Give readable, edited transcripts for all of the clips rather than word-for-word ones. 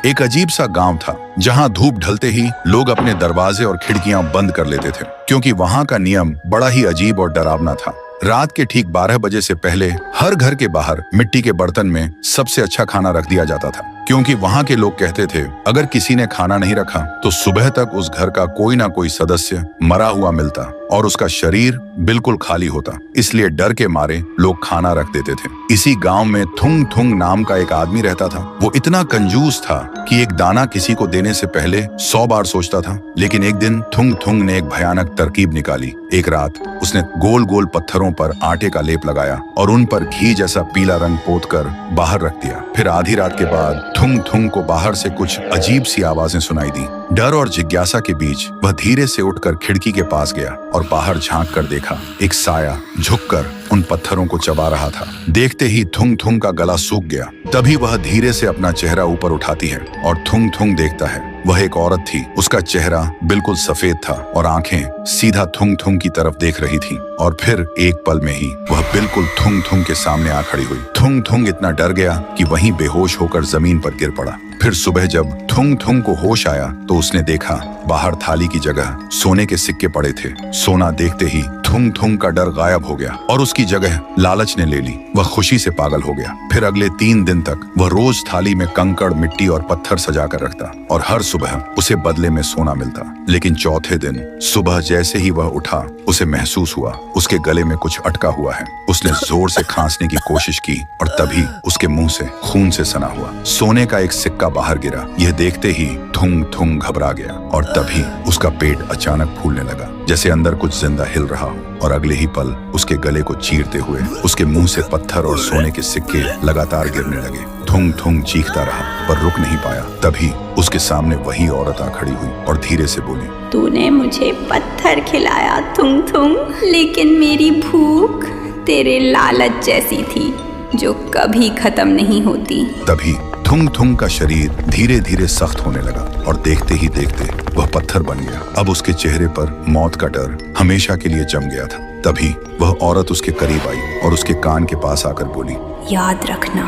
एक अजीब सा गांव था जहां धूप ढलते ही लोग अपने दरवाजे और खिड़कियां बंद कर लेते थे, क्योंकि वहां का नियम बड़ा ही अजीब और डरावना था। रात के ठीक 12 बजे से पहले हर घर के बाहर मिट्टी के बर्तन में सबसे अच्छा खाना रख दिया जाता था, क्योंकि वहां के लोग कहते थे अगर किसी ने खाना नहीं रखा तो सुबह तक उस घर का कोई ना कोई सदस्य मरा हुआ मिलता और उसका शरीर बिल्कुल खाली होता। इसलिए डर के मारे लोग खाना रख देते थे। इसी गांव में थुंग थुंग नाम का एक आदमी रहता था। वो इतना कंजूस था कि एक दाना किसी को देने से पहले 100 बार सोचता था। लेकिन एक दिन थुंग थुंग ने एक भयानक तरकीब निकाली। एक रात उसने गोल गोल पत्थरों पर आटे का लेप लगाया और उन पर घी जैसा पीला रंग पोत कर बाहर रख दिया। फिर आधी रात के बाद थुंग थुंग को बाहर से कुछ अजीब सी आवाजें सुनाई दी। डर और जिज्ञासा के बीच वह धीरे से उठकर खिड़की के पास गया और बाहर झांक कर देखा। एक साया झुककर उन पत्थरों को चबा रहा था। देखते ही थुंग थुंग का गला सूख गया। तभी वह धीरे से अपना चेहरा ऊपर उठाती है और थुंग थुंग देखता है। वह एक औरत थी। उसका चेहरा बिल्कुल सफेद था और आंखें सीधा थुंग थुंग की तरफ देख रही थी। और फिर एक पल में ही वह बिल्कुल थुंग थुंग के सामने आ खड़ी हुई। थुंग थुंग इतना डर गया कि वहीं बेहोश होकर जमीन पर गिर पड़ा। फिर सुबह जब थुंग थुंग को होश आया तो उसने देखा बाहर थाली की जगह सोने के सिक्के पड़े थे। सोना देखते ही थुंग थुंग का डर गायब हो गया और उसकी जगह लालच ने ले ली। वह खुशी से पागल हो गया। फिर अगले 3 दिन तक वह रोज थाली में कंकड़, मिट्टी और पत्थर सजा कर रखता और हर सुबह उसे बदले में सोना मिलता। लेकिन चौथे दिन सुबह जैसे ही वह उठा, उसे महसूस हुआ उसके गले में कुछ अटका हुआ है। उसने जोर से खांसने की कोशिश की और तभी उसके मुंह से खून से सना हुआ सोने का एक सिक्का बाहर गिरा। यह देखते ही थुंग थुंग घबरा गया और तभी उसका पेट अचानक फूलने लगा, जैसे अंदर कुछ जिंदा हिल रहा हो। और अगले ही पल उसके गले को चीरते हुए उसके मुंह से पत्थर और सोने के सिक्के लगातार गिरने लगे। थुंग थुंग चीखता रहा पर रुक नहीं पाया। तभी उसके सामने वही औरत आ खड़ी हुई और धीरे से बोली, तूने मुझे पत्थर खिलाया थुंग थुंग, लेकिन मेरी भूख तेरे लालच जैसी थी जो कभी खत्म नहीं होती। तभी थुंग थुंग का शरीर धीरे धीरे सख्त होने लगा और देखते ही देखते वह पत्थर बन गया। अब उसके चेहरे पर मौत का डर हमेशा के लिए जम गया था। तभी वह औरत उसके करीब आई और उसके कान के पास आकर बोली, याद रखना,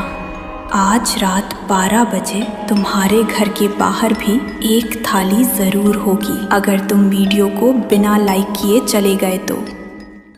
आज रात 12 बजे तुम्हारे घर के बाहर भी एक थाली जरूर होगी, अगर तुम वीडियो को बिना लाइक किए चले गए तो।